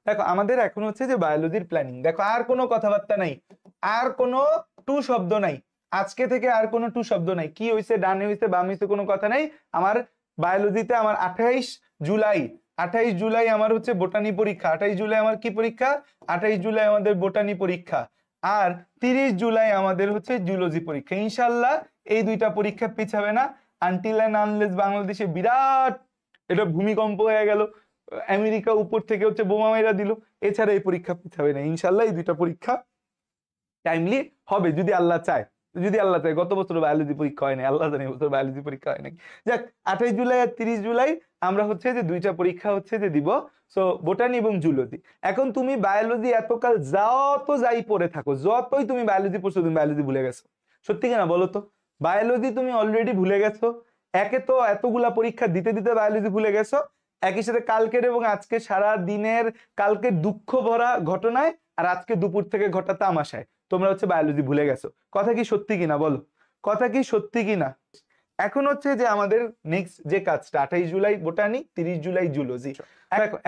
দেখো আমাদের এখন হচ্ছে যে বায়োলজির প্ল্যানিং, দেখো আর কোনো কথাবার্তা নাই, আর কোনো টু শব্দ নাই, আজকে থেকে আর কোনো টু শব্দ নাই, কি হইছে ডানে হইছে বাম হইছে কোনো কথা নাই। আমার বায়োলজিতে আমার 28 জুলাই, 28 জুলাই আমার হচ্ছে বোটানি পরীক্ষা, 28 জুলাই আমার কি পরীক্ষা, 28 জুলাই আমাদের বোটানি পরীক্ষা, আর 30 জুলাই আমাদের হচ্ছে জুলজি পরীক্ষা। ইনশাল্লাহ এই দুইটা পরীক্ষা পিছাবে না, আনটিল এন্ড আনলেস বাংলাদেশে বিরাট এটা ভূমিকম্প হয়ে গেল, আমেরিকা উপর থেকে হচ্ছে বোমা মেরা দিল, এছাড়া এই পরীক্ষা পিছাবে না। ইনশাল্লাহ এই দুইটা পরীক্ষা টাইমলি হবে যদি আল্লাহ চায়, যদি আল্লাহ চায়। গত বছর বায়োলজি পরীক্ষা হয় নাই, আল্লাহ জানে বছর বায়োলজি পরীক্ষা হয় নাকি। যাক 28 জুলাই আর 30 জুলাই আমরা হচ্ছে যে দুইটা পরীক্ষা হচ্ছে যে দিব, সো বোটানি এবং জুলজি। এখন তুমি বায়োলজি এতকাল যত যাই পড়ে থাকো, যতই তুমি বায়োলজি পড়ছো, তুমি বায়োলজি ভুলে গেছো, সত্যি কিনা বলো তো? বায়োলজি তুমি অলরেডি ভুলে গেছো, একে তো এতগুলা পরীক্ষা দিতে দিতে বায়োলজি ভুলে গেছো, একই সাথে কালকের এবং আজকে সারা দিনের, কালকে দুঃখ ভরা ঘটনায় আর আজকে দুপুর থেকে ঘটা তামাশায় তোমরা হচ্ছে বায়োলজি ভুলে গেছো। কথা কি সত্যি কিনা বলো, কথা কি সত্যি কিনা? এখন হচ্ছে যে আমাদের নেক্সট যে কাজটা, 28 জুলাই বোটানি, 30 জুলাই জুলজি।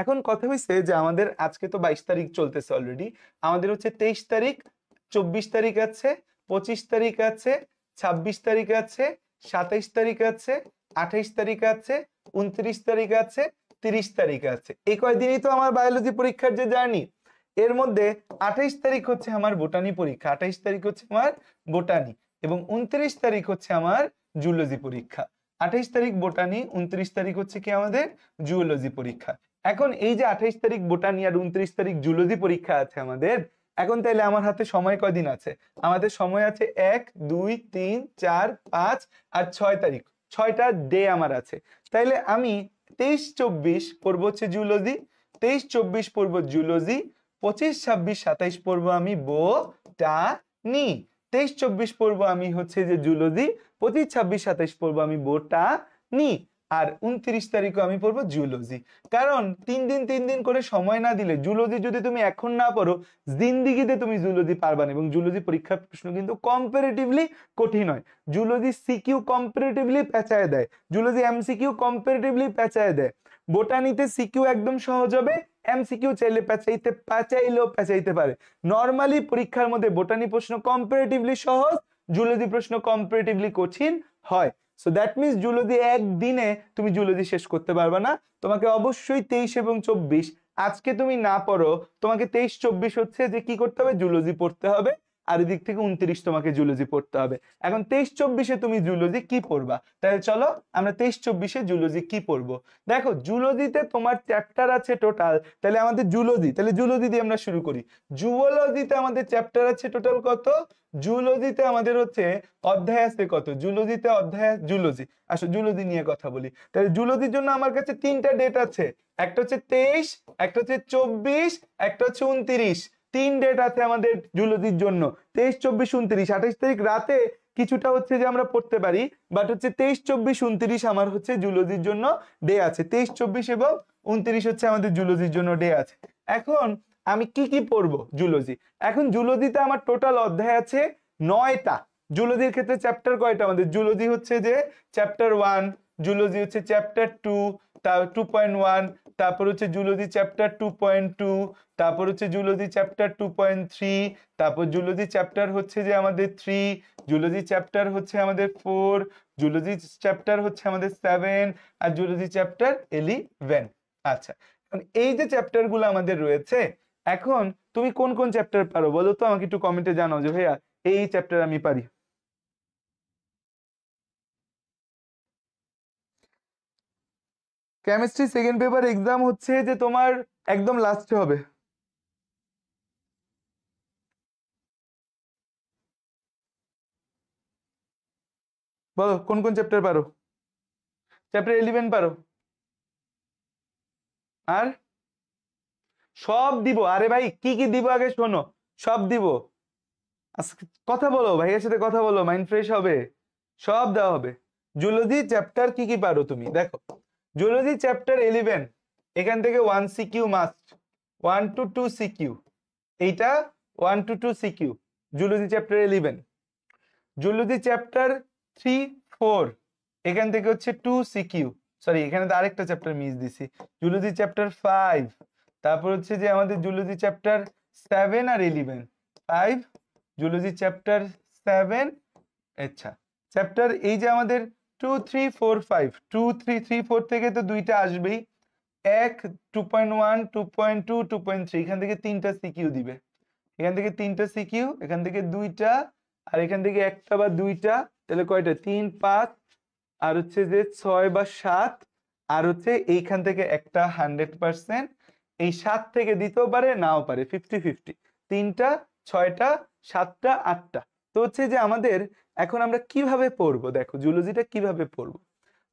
এখন কথা হয়েছে যে আমাদের আজকে তো 22 তারিখ চলতেছে অলরেডি, আমাদের হচ্ছে 23 তারিখ, 24 তারিখ আছে, 25 তারিখ আছে, 26 তারিখ আছে, 27 তারিখ আছে, 28 তারিখ আছে, 29 তারিখ আছে, 30 তারিখ আছে। এই কয়দিনই তো আমার বায়োলজি পরীক্ষার যে জার্নি। এর মধ্যে 28 তারিখ হচ্ছে আমার বোটানি পরীক্ষা, 28 তারিখ হচ্ছে আমার বোটানি, এবং 29 তারিখ হচ্ছে আমার জুলজি পরীক্ষা। 28 তারিখ বোটানি, 29 তারিখ হচ্ছে কি আমাদের জুলজি পরীক্ষা। এখন এই যে 28 তারিখ বোটানি আর 29 তারিখ জুলজি পরীক্ষা আছে আমাদের, এখন তাইলে আমার হাতে সময় কয়দিন আছে? আমাদের সময় আছে 1 2 3 4 5 আর 6 তারিখ, 6টা ডে আমার আছে। তাইলে আমি 23 24 পড়বো হচ্ছে জুলজি, 23 24 পড়বো জুলজি, 25 26 27 পড়বো আমি বোটানি, 23 24 পড়বো আমি হচ্ছে যে জুলজি, 25 26 27 পড়বো আমি বোটানি, আর 29 তারিখও আমি পড়বো জুলজি। কারণ 3 দিন করে সময় না দিলে, জুলজি যদি তুমি এখন না পড়ো, জিন্দিগিতে তুমি জুলজি পারবা না। এবং জুলজি পরীক্ষার প্রশ্ন কিন্তু কম্পারেটিভলি কঠিন হয়, জুলজি সিকিউ কম্পারেটিভলি পেঁচায় দেয়, জুলজি এমসিকিউ কম্পারেটিভলি পেঁচায় দেয়। বোটানিতে সিকিউ একদম সহজ হবে, এমসিকিউ চাইলে পেঁচাইলেও পেঁচাইতে পারে। নরমালি পরীক্ষার মধ্যে বোটানি প্রশ্ন কম্পারেটিভলি সহজ, জুলজি প্রশ্ন কম্পারেটিভলি কঠিন হয়। সো দ্যাট মিনস জুলজি একদিনে তুমি জুলজি শেষ করতে পারবে না, তোমাকে অবশ্যই 23 এবং 24 আজকে তুমি না পড়ো, তোমাকে 23 24 হচ্ছে যে কি করতে হবে, জুলজি পড়তে হবে, আর এদিক থেকে 29 তোমাকে জুলজি পড়তে হবে। এখন 23 24 তুমি জুলজি কি পড়বা? তাহলে চলো আমরা 23 24 জুলজি কি পড়বো। দেখো জুলজিতে তোমার চ্যাপ্টার আছে টোটাল, তাহলে আমাদের জুলজি, তাহলে জুলজি দিয়ে আমরা শুরু করি। জুওলজিতে আমাদের চ্যাপ্টার আছে টোটাল কত? জুলজিতে আমাদের হচ্ছে অধ্যায় আছে কত? জুলজিতে অধ্যায়, জুলজি আসো জুলজি নিয়ে কথা বলি। তাহলে জুলজির জন্য আমার কাছে 3টা ডেট আছে, একটা হচ্ছে 23, একটা হচ্ছে 24, একটা হচ্ছে 29। 3 ডেট আছে আমাদের জুলজির জন্য, 23 24 29। 28 তারিখ রাতে কিছুটা হচ্ছে যে আমরা পড়তে পারি, বাট হচ্ছে 23 24 29 আমার হচ্ছে জুলজির জন্য ডে আছে, 23 24 এবং 29 হচ্ছে আমাদের জুলজির জন্য ডে আছে। এখন আমি কি কি পড়বো জুলজি? এখন জুলজিতে আমার টোটাল অধ্যায় আছে 9টা। জুলজির ক্ষেত্রে চ্যাপ্টার কয়টা আমাদের? জুলজি হচ্ছে যে চ্যাপ্টার 1, জুলজি হচ্ছে চ্যাপ্টার 2, 2.1, তারপর হচ্ছে জুলজি চ্যাপ্টার 2.2, তারপর হচ্ছে জুলজি চ্যাপ্টার 2.3, তারপর জুলজি চ্যাপ্টার হচ্ছে যে আমাদের 3, জুলজি চ্যাপ্টার হচ্ছে আমাদের 4, জুলজি চ্যাপ্টার হচ্ছে আমাদের 7, আর জুলজি চ্যাপ্টার 11। আচ্ছা, এই যে চ্যাপ্টার গুলো আমাদের রয়েছে, এখন তুমি কোন কোন চ্যাপ্টার পারো বলো তো আমাকে, একটু কমেন্টে জানাও যে ভাইয়া এই চ্যাপ্টার আমি পারি। কেমিস্ট্রি সেকেন্ড পেপার এক্সাম হচ্ছে যে তোমার একদম লাস্টে হবে। বলো কোন কোন চ্যাপ্টার পারো? চ্যাপ্টার 11 পারো? আর সব দিব? আরে ভাই কি কি দিব আগে শোনো, সব দিব। আজকে কথা বলো, ভাইয়ের সাথে কথা বলো, মাইন্ড ফ্রেশ হবে, সব দেওয়া হবে। জুলজি চ্যাপ্টার কি কি পারো তুমি দেখো, জুলজি চ্যাপ্টার 11 এখান থেকে 1 সিকিউ মাস্ট, 1 to 2 সিকিউ, এইটা 1 to 2 CQ zoology chapter 11। Zoology chapter 3 4 এখান থেকে হচ্ছে 2 সিকিউ, সরি এখানে তো আরেকটা চ্যাপ্টার মিস দিছি, জুলজি চ্যাপ্টার 5 তারপর হচ্ছে যে আমাদের জুলজি চ্যাপ্টার 7 আর 11, 5 জুলজি চ্যাপ্টার 7। আচ্ছা চ্যাপ্টার এই যে আমাদের 2 3 4 5, 2 3 3 4 থেকে তো দুইটা আসবেই, 1 2.1 2.2 2.3, এখান থেকে তিনটা সিকিউ দিবে, এখান থেকে তিনটা সিকিউ, এখান থেকে দুইটা, আর এখান থেকে একটা বা দুইটা, তাহলে কয়টা 3 5, আর হচ্ছে যে 6 বা 7, আর হচ্ছে এইখান থেকে একটা 100%, এই 7 থেকে দিতেও পারে নাও পারে, 50-50, 3টা 6টা 7টা 8টা। তো হচ্ছে যে আমাদের এখন আমরা কিভাবে পড়বো, দেখো জুলজিটা কিভাবে পড়বো,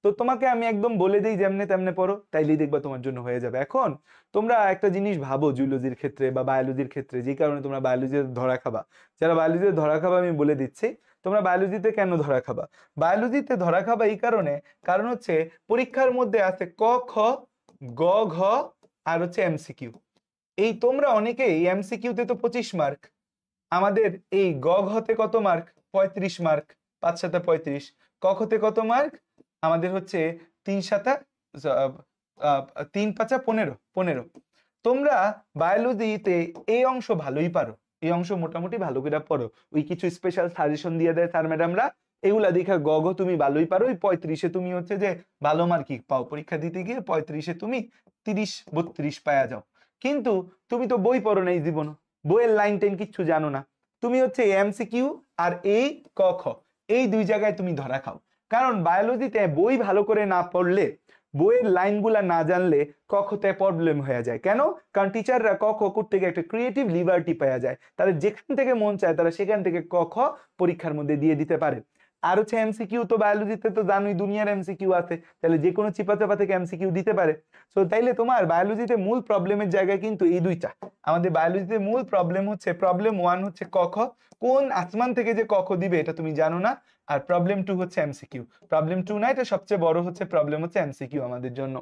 তো তোমাকে আমি একদম বলে দিই যেমনে তেমনে পড়ো, তাইলেই দেখবা তোমার জন্য হয়ে যাবে। এখন তোমরা একটা জিনিস ভাবো জুলজির ক্ষেত্রে বা বায়োলজির ক্ষেত্রে, যে কারণে তোমরা বায়োলজিতে ধরা খাবা, যারা বায়োলজিতে ধরা খাবা আমি বলে দিচ্ছি তোমরা বায়োলজিতে কেন ধরা খাবা। বায়োলজিতে ধরা খাবা এই কারণে, কারণ হচ্ছে পরীক্ষার মধ্যে আছে ক খ গ ঘ আর হচ্ছে এমসিকিউ। এই তোমরা অনেকেই এমসিকিউতে তো 25 মার্ক, আমাদের এই গ ঘতে কত মার্ক 35 মার্ক, 5 7 35, ক খতে কত মার্ক আমাদের হচ্ছে 3 7 3 5 15। তোমরা বায়োলজিতে এই অংশ ভালোই পারো, এই অংশ মোটামুটি ভালো করে পড়ো, ওই কিছু স্পেশাল সাজেশন দিয়ে দেয় স্যার ম্যাডামরা, এগুলা দেখা গ ঘ তুমি ভালোই পারো, ওই 35-এ তুমি হচ্ছে যে ভালো মার্কই পাও, পরীক্ষা দিতে গিয়ে 35-এ তুমি 30 32 পাওয়া যাও। কিন্তু তুমি তো বই পড়ো নাই জীবন, বইয়ের লাইন টেন কিচ্ছু জানো না, তুমি হচ্ছে এমসিকিউ আর এই ক খ এই দুই জায়গায় তুমি ধরা খাও। কারণ বায়োলজিতে বই ভালো করে না পড়লে, বইয়ের লাইনগুলা না জানলে ক খতে প্রবলেম হয়ে যায়। কেন? কারণ টিচাররা ক খ করতে গিয়ে একটা ক্রিয়েটিভ লিবার্টি পাওয়া যায়, তাদের যেখান থেকে মন চায় তারা সেখান থেকে ক খ পরীক্ষার মধ্যে দিয়ে দিতে পারে। আর হচ্ছে এমসিকিউ তো বায়োলজিতে তো জানোই দুনিয়ার এমসিকিউ আছে, তাহলে যে কোনো চিপা চাপা থেকে এমসিকিউ দিতে পারে। সো তাইলে তোমার বায়োলজিতে মূল প্রবলেমের জায়গায় কিন্তু এই দুইটা, আমাদের বায়োলজিতে মূল প্রবলেম হচ্ছে প্রবলেম 1 হচ্ছে ক খ, কোন আসমান থেকে যে ক খ দিবে এটা তুমি জানো না, আর প্রবলেম 2 হচ্ছে এমসিকিউ। প্রবলেম 2 না, এটা সবচেয়ে বড় হচ্ছে প্রবলেম হচ্ছে এমসিকিউ আমাদের জন্য।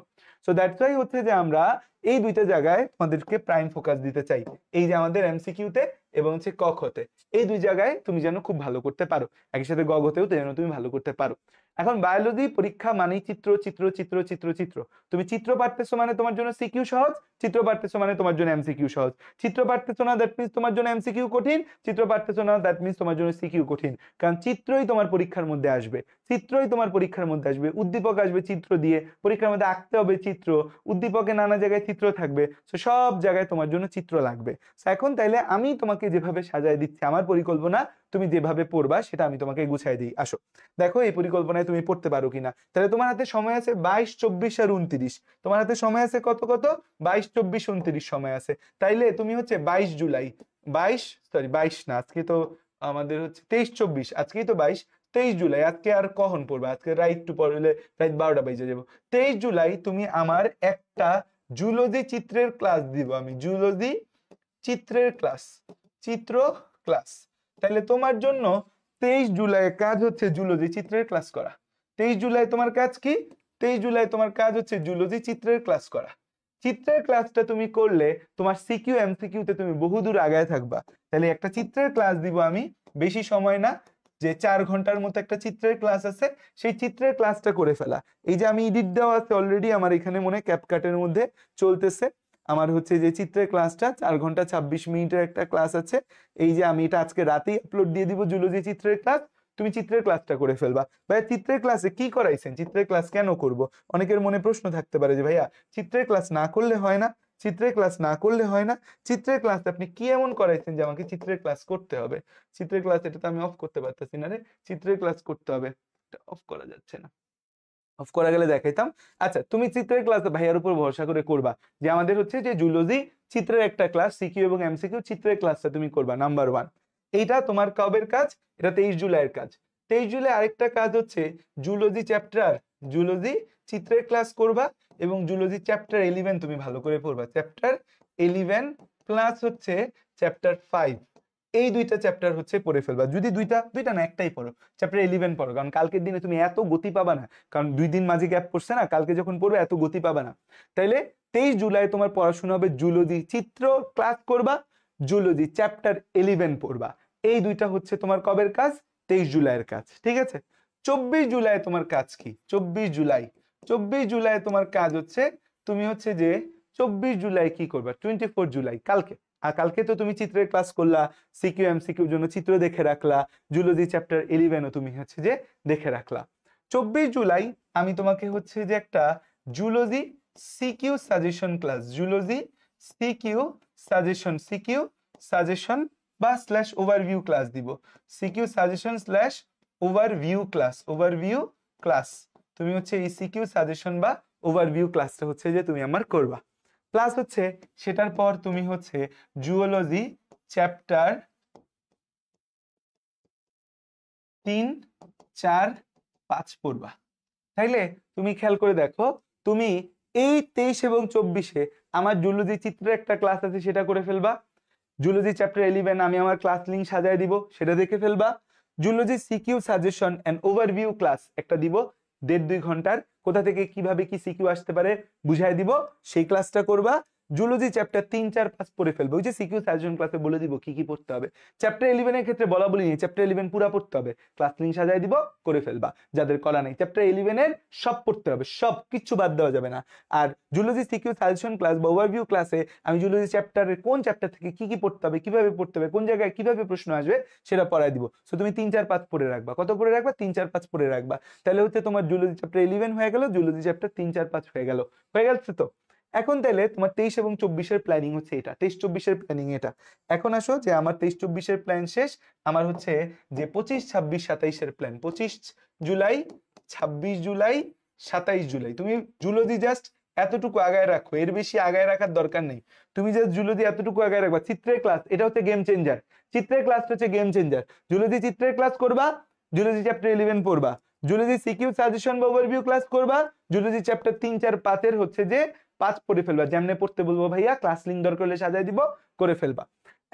সো দ্যাটস ওয়াই হচ্ছে যে আমরা এই দুইটা জায়গায় তোমাদেরকে প্রাইম ফোকাস দিতে চাই, এই যে আমাদের এমসিকিউতে এবং হচ্ছে ক খতে, এই দুই জায়গায় তুমি যেন খুব ভালো করতে পারো, একই সাথে গ ঘতেও যেন তুমি ভালো করতে পারো। এখন বায়োলজি পরীক্ষা মানেই চিত্র চিত্র চিত্র চিত্র চিত্র, তুমি চিত্র পারতেছো মানে তোমার জন্য সিকিউ সহজ, চিত্র পারতেছো মানে তোমার জন্য এমসিকিউ সহজ, চিত্র পারতেছো না দ্যাট মিন্স তোমার জন্য এমসিকিউ কঠিন, চিত্র পারতেছো না দ্যাট মিন্স তোমার জন্য সিকিউ কঠিন। কারণ চিত্রই তোমার পরীক্ষার মধ্যে আসবে, চিত্রই তোমার পরীক্ষার মধ্যে আসবে, উদ্দীপক আসবে চিত্র দিয়ে, পরীক্ষার মধ্যে আঁকতে হবে চিত্র, উদ্দীপকে নানা জায়গায় চিত্র থাকবে, তো সব জায়গায় তোমার জন্য চিত্র লাগবে। এখন তাইলে আমি তোমাকে যেভাবে সাজায় দিচ্ছি আমার পরিকল্পনা, তুমি যেভাবে পড়বা সেটা আমি তোমাকে গুছাই দিই। আসো দেখো এই পরিকল্পনায় তুমি পড়তে পারো কিনা। তাহলে তোমার হাতে সময় আছে 22 24 আর 29, তোমার হাতে সময় আছে কত কত 22 24 29 সময় আছে। তাইলে তুমি হচ্ছে 22 জুলাই, 22 না, আজকে তো আমাদের হচ্ছে 23 24, আজকেই তো 22, 23 জুলাই, আজকে আর কখন পড়বা, আজকে রাত একটু পড়লে রাত 12টা বেজে যাবো। 23 জুলাই তুমি আমার একটা জুলজি চিত্রের ক্লাস দিব, আমি জুলজি চিত্রের ক্লাস, চিত্র ক্লাস। তাহলে তোমার জন্য 23 জুলাই কাজ হচ্ছে জুলজি চিত্রের ক্লাস করা। 23 জুলাই তোমার কাজ কি? 23 জুলাই তোমার কাজ হচ্ছে জুলজি চিত্রের ক্লাস করা। চিত্রের ক্লাসটা তুমি করলে তোমার সিকিউ এমসিকিউ তে তুমি বহুদূর আগায় থাকবা। তাহলে একটা চিত্রের ক্লাস দিব আমি, বেশি সময় না, যে 4 ঘন্টার মতো একটা চিত্রের ক্লাস আছে, সেই চিত্রের ক্লাসটা করে ফেলা। এই যে আমি এডিট দেওয়া আছে অলরেডি আমার এখানে মনে ক্যাপকাটের মধ্যে চলতেছে, আমার হচ্ছে যে চিত্রের ক্লাসটা 4 ঘন্টা 26 মিনিটের একটা ক্লাস আছে, এই যে আমি এটা আজকে রাতেই আপলোড দিয়ে দিব জুলজি চিত্রের ক্লাস, তুমি চিত্রের ক্লাসটা করে ফেলবা। ভাইয়া চিত্রের ক্লাসে কি করাইছেন, চিত্রের ক্লাস কেন করব, অনেকের মনে প্রশ্ন থাকতে পারে যে ভাইয়া চিত্রের ক্লাস না করলে হয় না, চিত্রের ক্লাস না করলে হয় না, চিত্রের ক্লাস আপনি কি এমন করাইছেন যে আমাকে চিত্রের ক্লাস করতে হবে। চিত্রের ক্লাস এটা তো আমি অফ করতে পারতেছি না রে, চিত্রের ক্লাস করতে হবে, এটা অফ করা যাচ্ছে না, অফ করা গেলে দেখাইতাম। আচ্ছা তুমি চিত্রের ক্লাস ভাইয়ার উপর ভরসা করে করবা, যে আমাদের হচ্ছে যে জুলজি চিত্রের একটা ক্লাস, সিকিউ এবং এমসিকিউ চিত্রের ক্লাসটা তুমি করবা নাম্বার 1। এইটা তোমার কবের কাজ? এটা 23 জুলাইয়ের কাজ। 23 জুলাই আরেকটা কাজ হচ্ছে জুলজি চ্যাপ্টার, জুলজি চিত্রের ক্লাস করবা এবং জুলজি চ্যাপ্টার 11 তুমি ভালো করে পড়বা, চ্যাপ্টার 11 প্লাস হচ্ছে চ্যাপ্টার 5, এই দুইটা চ্যাপ্টার হচ্ছে পড়ে ফেলবা। যদি দুইটা না একটাই পড়ো, চ্যাপ্টার 11 পড়ো, কারণ কালকের দিনে তুমি এত গতি পাবা না, কারণ 2 দিন মাঝে গ্যাপ পড়ছে না, কালকে যখন পড়বে এত গতি পাবা না। তাইলে 23 জুলাই তোমার পড়াশোনা হবে জুলজি চিত্র ক্লাস করবা, জুলজি চ্যাপ্টার 11 পড়বা, এই দুইটা হচ্ছে তোমার কবের কাজ? 23 জুলাইয়ের কাজ, ঠিক আছে। 24 জুলাই তোমার কাজ কি? 24 জুলাই তোমার কাজ হচ্ছে তুমি হচ্ছে যে 24 জুলাই কি করবা, 24 জুলাই কালকে। আর কালকে তো তুমি চিত্রের ক্লাস করলা, সিকিউ এমসিকিউর জন্য চিত্র দেখে রাখলা, জুলজি চ্যাপ্টার 11ও তুমি হচ্ছে যে দেখে রাখলা। 24 জুলাই আমি তোমাকে হচ্ছে যে একটা zoology CQ suggestion class, zoology CQ suggestion বা স্ল্যাশ ওভারভিউ ক্লাস দিব। CQ suggestion slash overview class তুমি হচ্ছে এই সিকিউ সাজেশন বা ওভারভিউ ক্লাসটা হচ্ছে যে তুমি আমার করবা। প্লাস হচ্ছে সেটার পর তুমি হচ্ছে জুওলজি চ্যাপ্টার 3, 4, 5 পড়বা। তাইলে তুমি খেয়াল করে দেখো, তুমি এই 23 এবং 24-এ আমার জুলজি চিত্রের একটা ক্লাস আছে সেটা করে ফেলবা। জুলজি চ্যাপ্টার 11 আমি আমার ক্লাস লিংক সাজায় দিব, সেটা দেখে ফেলবা। Zoology CQ suggestion and overview class একটা দিব 1.5-2 ঘন্টার, কোথা থেকে কিভাবে কি সিকিউ আসতে পারে বুঝাই দিব, সেই ক্লাসটা করবা। জুলজি চ্যাপ্টার 3, 4, 5 পড়ে ফেলবে, ওই যে সিকিউ সাজেশন ক্লাসে বলে দিব কি কি পড়তে হবে। চ্যাপ্টার 11 এর ক্ষেত্রে বলা বলি নেই, চ্যাপ্টার 11 পুরো পড়তে হবে, ক্লাস লিংক সাজায় দিব, করে ফেলবা। যাদের করা নাই চ্যাপ্টার 11 এর সব পড়তে হবে, সব কিছু বাদ দেওয়া যাবে না। আর জুলজি সিকিউ সাজেশন ক্লাস বা ওভারভিউ ক্লাসে আমি জুলজি চ্যাপ্টারের কোন চ্যাপ্টার থেকে কি কি পড়তে হবে, কিভাবে পড়তে হবে, কোন জায়গায় কিভাবে প্রশ্ন আসবে সেটা পড়ায় দিব। সো তুমি 3, 4, 5 পড়ে রাখবা। কত পড়ে রাখবা? 3, 4, 5 পড়ে রাখবা। তাহলে হচ্ছে তোমার জুলজি চ্যাপ্টার 11 হয়ে গেল, জুলজি চ্যাপ্টার 3, 4, 5 হয়ে গেল, হয়ে গেছে তো। এখন তাহলে তোমার 23 এবং 24-এর প্ল্যানিং হচ্ছে এটা, 23-24-এর প্ল্যানিং এটা। এখন আসো যে আমার 23-24-এর প্ল্যান শেষ, আমার হচ্ছে যে 25, 26, 27-এর প্ল্যান। 25 জুলাই, 26 জুলাই, 27 জুলাই তুমি জুলজি জাস্ট এতটুকু আগায় রাখো, এর বেশি আগায় রাখার দরকার নেই। তুমি জাস্ট জুলজি এতটুকু আগায় রাখবা। চিত্রের ক্লাস এটা হচ্ছে গেম চেঞ্জার, চিত্রের ক্লাসটা হচ্ছে গেম চেঞ্জার। জুলজি চিত্রের ক্লাস করবা, জুলজি চ্যাপ্টার 11 পড়বা, জুলজি সিকিউ সাজেশন বা ওভারভিউ ক্লাস করবা, জুলজি চ্যাপ্টার 3, 4, 5-এর হচ্ছে যে 5 পড়ে ফেলবা। যেমনে পড়তে বলবো ভাইয়া ক্লাস লিংক দরকার হলে সাজায় দিব, করে ফেলবা।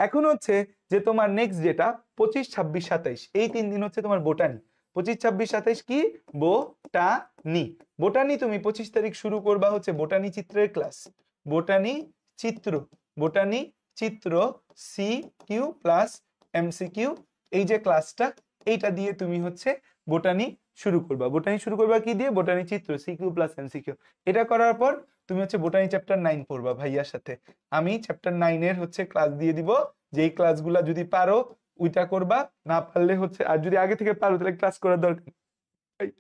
এখন হচ্ছে যে তোমার নেক্সট যেটা 25, 26, 27 এই 3 দিন হচ্ছে তোমার বোটানি। 25, 26, 27 কি? বোটানি। বোটানি তুমি 25 তারিখ শুরু করবা হচ্ছে বোটানি চিত্রের ক্লাস, বোটানি চিত্র সিকিউ প্লাস এমসিকিউ, এই যে ক্লাসটা এইটা দিয়ে তুমি হচ্ছে বোটানি শুরু করবা। বোটানি শুরু করবা কি দিয়ে? বোটানি চিত্র সিকিউ প্লাস এমসিকিউ। এটা করার পর তুমি হচ্ছে বোটানি চ্যাপ্টার 9 পড়বা ভাইয়ার সাথে। আমি চ্যাপ্টার 9 এর হচ্ছে ক্লাস দিয়ে দিব, যেই ক্লাসগুলা যদি পারো ওইটা করবা, না পারলে হচ্ছে, আর যদি আগে থেকে পারো তাহলে ক্লাস করার দরকার,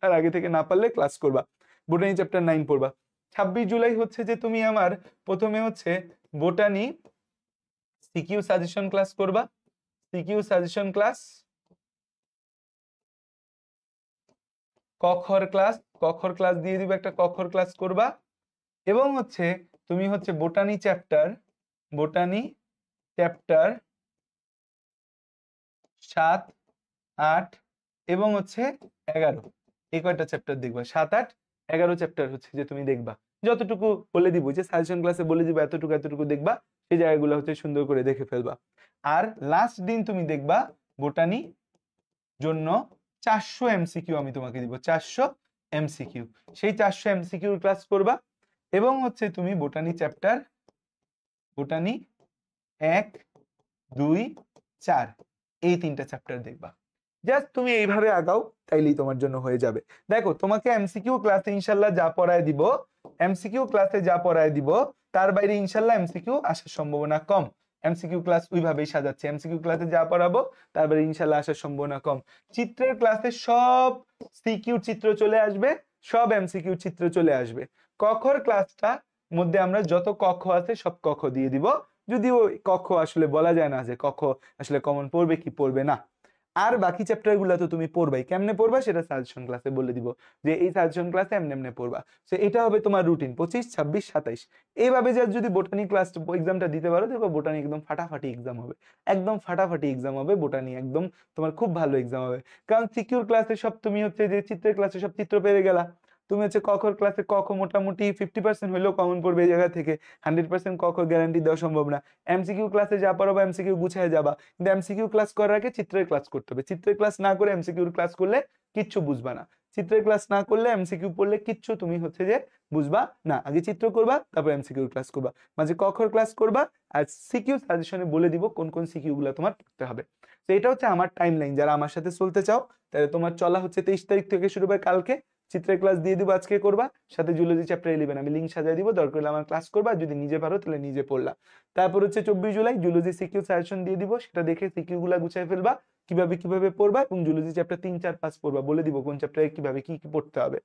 আর আগে থেকে না পারলে ক্লাস করবা। বোটানি চ্যাপ্টার 9 পড়বা। 26 জুলাই হচ্ছে যে তুমি আমার প্রথমে হচ্ছে বোটানি সিকিউ সাজেশন ক্লাস করবা, সিকিউ সাজেশন ক্লাস, কখর ক্লাস দিয়ে দিব একটা, কখর ক্লাস করবা। এবং হচ্ছে তুমি হচ্ছে বোটানি চ্যাপ্টার 7, 8 এবং হচ্ছে 11, এই কয়টা চ্যাপ্টার দেখবা। 7, 8, 11 চ্যাপ্টার হচ্ছে যে তুমি দেখবা। যতটুকু বলে দিব, যে সাজেশন ক্লাসে বলে দিব এতটুকু দেখবা, সেই জায়গাগুলো হচ্ছে সুন্দর করে দেখে ফেলবা। আর লাস্ট দিন তুমি দেখবা বোটানি জন্য 400 এমসিকিউ আমি তোমাকে দিব, 400 এমসিকিউ। সেই 400 এমসিকিউ ক্লাস করবা। এবং হচ্ছে তুমি বোটানি চ্যাপ্টার 1, 2, 4 এই 3টা চ্যাপ্টার দেখবা। জাস্ট তুমি এইভাবে আগাও, তাইলেই তোমার জন্য হয়ে যাবে। দেখো তোমাকে এমসিকিউ ক্লাসে ইনশাল্লাহ যা পড়ায় দিব, তার বাইরে ইনশাল্লাহ এমসিকিউ আসার সম্ভাবনা কম। এমসিকিউ ক্লাস ওইভাবেই সাজাচ্ছে, এমসিকিউ ক্লাসে যা পড়াবো তার বাইরে ইনশাল্লাহ আসার সম্ভাবনা কম। চিত্রের ক্লাসে সব সিকিউ চিত্র চলে আসবে, সব এমসিকিউ চিত্র চলে আসবে। কখর ক্লাসটা মধ্যে আমরা যত কক্ষ আছে সব কক্ষ দিয়ে দিব, যদিও কক্ষ আসলে বলা যায় না যে কক্ষ আসলে কমন পড়বে কি পড়বে না। আর বাকি চ্যাপ্টার গুলা তো তুমি পড়বাই, কেমনে পড়বা সেটা সাজেশন ক্লাসে বলে দিব, যে এই সাজেশন ক্লাসে এমনে পড়বা। তো এটা হবে তোমার রুটিন 25, 26, 27। এইভাবে যদি বোটানি ক্লাস এক্সামটা দিতে পারো, দেখো বোটানি একদম ফাটাফাটি এক্সাম হবে, একদম ফাটাফাটি এক্সাম হবে বোটানি, একদম তোমার খুব ভালো এক্সাম হবে। কারণ সিকিউর ক্লাসে সব তুমি হচ্ছে যে চিত্রের ক্লাসে সব চিত্র পেরে গেলা, তুমি হচ্ছে কখর ক্লাসে কখ মোটামুটি 50% হইলেও কমন পড়বে এই জায়গা থেকে, 100% কখ গ্যারান্টি দেওয়া সম্ভব না। এমসিকিউ ক্লাসে যা পারো বা এমসিকিউ গুছায় যাবা, কিন্তু এমসিকিউ ক্লাস করার আগে চিত্রের ক্লাস করতে হবে। চিত্রের ক্লাস না করে এমসিকিউর ক্লাস করলে কিচ্ছু বুঝবা না, চিত্রের ক্লাস না করলে এমসিকিউ পড়লে কিচ্ছু তুমি হচ্ছে যে বুঝবা না। আগে চিত্র করবা, তারপর এমসিকিউর ক্লাস করবা, মাঝে কখর ক্লাস করবা, আর সিকিউ সাজেশনে বলে দিব কোন কোন সিকিউ গুলা তোমার পড়তে হবে। তো এটা হচ্ছে আমার টাইমলাইন। যারা আমার সাথে চলতে চাও তাহলে তোমার চলা হচ্ছে 23 তারিখ থেকে শুরু হবে কালকে, চিত্রের ক্লাস দিয়ে দিব, আজকে করবা, সাথে জুলজি চ্যাপ্টার 11 আমি লিঙ্ক সাজিয়ে দিব, দরকার হলে আমার ক্লাস করবা, যদি নিজে পারো তাহলে নিজে পড়লা। তারপর হচ্ছে 24 জুলাই জুলজি সিকিউ সাজেশন দিয়ে দিব, সেটা দেখে সিকিউ গুলা গুছিয়ে ফেলবা, কিভাবে কিভাবে পড়বা, এবং জুলজি চ্যাপ্টার 3 4 5 পড়বা, বলে দিব কোন চ্যাপ্টারে কিভাবে কি কি পড়তে হবে।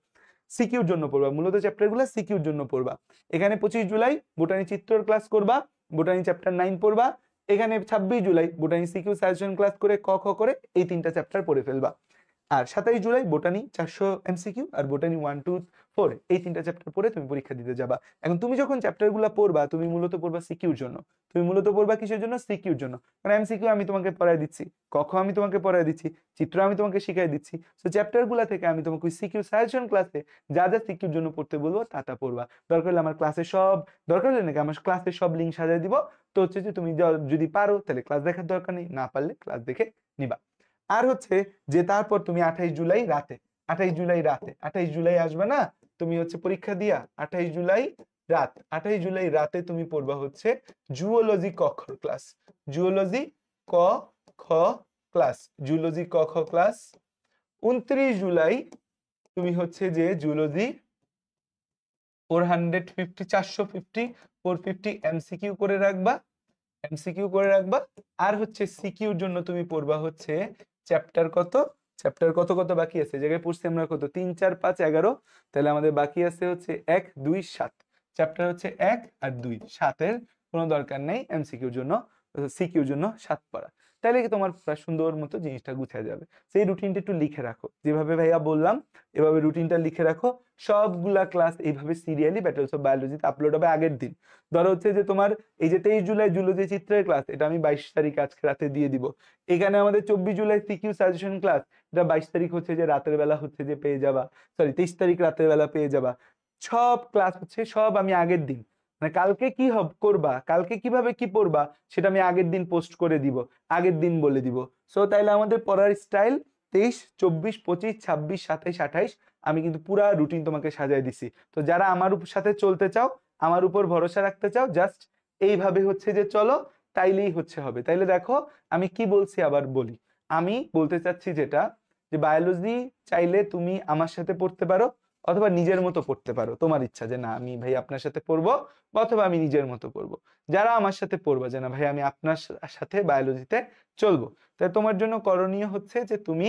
সিকিউর জন্য পড়বা, মূলত চ্যাপ্টার গুলা সিকিউর জন্য পড়বা। এখানে 25 জুলাই বোটানি চিত্রর ক্লাস করবা, বোটানি চ্যাপ্টার 9 পড়বা। এখানে 26 July botany CQ suggestion class করে ক খ করে এই 3টা চ্যাপ্টার পড়ে ফেলবা। আর 27 জুলাই বোটানি 400 এমসিকিউ আর বোটানি 1 2 4 এই 3টা চ্যাপ্টার পড়ে তুমি পরীক্ষা দিতে যাবা। এখন তুমি যখন চ্যাপ্টারগুলো পড়বা তুমি মূলত পড়বা সিকিউর জন্য, তুমি মূলত পড়বা কিসের জন্য? সিকিউর জন্য। কারণ এমসিকিউ আমি তোমাকে পড়াই দিচ্ছি, ক খ আমি তোমাকে পড়াই দিচ্ছি, চিত্র আমি তোমাকে শিখাই দিচ্ছি, সো চ্যাপ্টারগুলো থেকে আমি তোমাকে সিকিউ সাজেশন ক্লাসে যা যা সিকিউর জন্য পড়তে বলবো তা তা পড়বা। দরকার হলে আমার ক্লাসে সব, দরকার হলে নাকি আমার ক্লাসে সব লিঙ্ক সাজিয়ে দিব। তো হচ্ছে যে তুমি যদি পারো তাহলে ক্লাস দেখার দরকার নেই, না পারলে ক্লাস দেখে নিবা। আর হচ্ছে যে তারপর তুমি 28 জুলাই রাতে, 28 জুলাই রাতে, 28 জুলাই আসবে না তুমি হচ্ছে পরীক্ষা দিয়া, 28 জুলাই রাত, 28 জুলাই রাতে তুমি পড়বা হচ্ছে জুওলজি ক খ ক্লাস, জুওলজি ক খ ক্লাস, জুওলজি ক খ ক্লাস। 29 জুলাই তুমি হচ্ছে যে জুওলজি 450 450 এমসিকিউ করে রাখবা, এমসিকিউ করে রাখবা। আর হচ্ছে সিকিউর জন্য তুমি পড়বা হচ্ছে চ্যাপ্টার কত, চ্যাপ্টার কত কত বাকি আছে, জায়গায় পড়ছি আমরা কত 3 4 5 11, তাহলে আমাদের বাকি আছে হচ্ছে 1 2 7, চ্যাপ্টার হচ্ছে 1 আর 2, 7-এর কোনো দরকার নেই এমসিকিউর জন্য, সিকিউর জন্য 7 পড়া। তাহলে কি তোমার সুন্দর মতো জিনিসটা গুছিয়ে যাবে। সেই রুটিনটা একটু লিখে রাখো, যেভাবে ভাইয়া বললাম এভাবে রুটিনটা লিখে রাখো। সবগুলা ক্লাস এইভাবে সিরিয়ালি ব্যাটেলস অফ বায়োলজিতে আপলোড হবে আগের দিন। ধরো হচ্ছে যে তোমার এই যে 23 জুলাই জুলজি চিত্রের ক্লাস, এটা আমি 22 তারিখ আজকে রাতে দিয়ে দিব। এখানে আমাদের 24 জুলাই সিকিউ সাজেশন ক্লাস, এটা 22 তারিখ হচ্ছে যে রাতের বেলা হচ্ছে যে পেয়ে যাবা, সরি 23 তারিখ রাতের বেলা পেয়ে যাবা। সব ক্লাস হচ্ছে সব আমি আগের দিন, মানে কালকে কি করবা, কালকে কিভাবে কি পড়বা সেটা আমি আগের দিন পোস্ট করে দিব, আগের দিন বলে দিব। সো তাইলে আমাদের পড়ার স্টাইল 23 24 25 26 27 28 আমি কিন্তু পুরা রুটিন তোমাকে সাজাই দিছি। তো যারা আমার সাথে চলতে চাও, আমার উপর ভরসা রাখতে চাও, জাস্ট এইভাবে হচ্ছে যে চলো, তাইলেই হচ্ছে হবে। তাইলে দেখো আমি কি বলছি আবার বলি, আমি বলতে চাচ্ছি যেটা, যে বায়োলজি চাইলে তুমি আমার সাথে পড়তে পারো অথবা নিজের মতো পড়তে পারো, তোমার ইচ্ছা যে না আমি ভাই আপনার সাথে পড়বো অথবা আমি নিজের মতো পড়বো। যারা আমার সাথে পড়বা যে না ভাই আমি আপনার সাথে বায়োলজিতে চলবো, তাই তোমার জন্য করণীয় হচ্ছে যে তুমি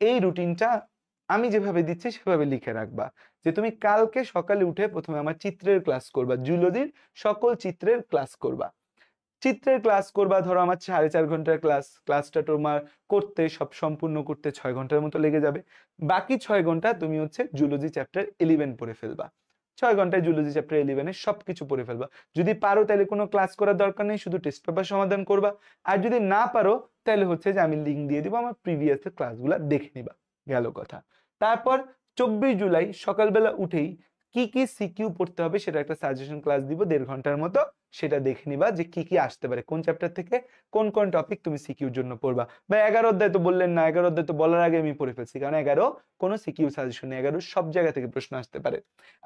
এই রুটিনটা আমি যেভাবে দিচ্ছি সেভাবে লিখে রাখবা। যে তুমি কালকে সকালে উঠে প্রথমে আমার চিত্রের ক্লাস করবা, জুলজির সকল চিত্রের ক্লাস করবা, চিত্রের ক্লাস করবা। ধরো আমার 4.5 ঘন্টার ক্লাস, ক্লাসটা তোমার করতে সব সম্পূর্ণ করতে 6 ঘন্টার মতো লেগে যাবে। বাকি 6 ঘন্টা তুমি হচ্ছে জুলজি চ্যাপ্টার 11 পড়ে ফেলবা, 6 ঘন্টায় জুলজি চ্যাপ্টার 11 সবকিছু পড়ে ফেলবা। যদি পারো তাহলে কোনো ক্লাস করার দরকার নেই, শুধু টেস্ট পেপার সমাধান করবা। আর যদি না পারো তাহলে হচ্ছে যে আমি লিঙ্ক দিয়ে দিব, আমার প্রিভিয়াস ক্লাসগুলো দেখে নিবা, গেল কথা। তারপর 24 জুলাই সকালবেলা উঠেই কি কি সিকিউ পড়তে হবে সেটা একটা সাজেশন ক্লাস দিব 1.5 ঘন্টার মতো, সেটা দেখে নিবা যে কি কি আসতে পারে, কোন চ্যাপ্টার থেকে কোন কোন টপিক তুমি সিকিউর জন্য পড়বা। বা 11 অধ্যায় তো বললেন না, 11 অধ্যায় তো বলার আগে আমি পড়ে ফেলছি, কারণ 11 কোনো সিকিউ সাজেশন নেই, 11 সব জায়গা থেকে প্রশ্ন আসতে পারে।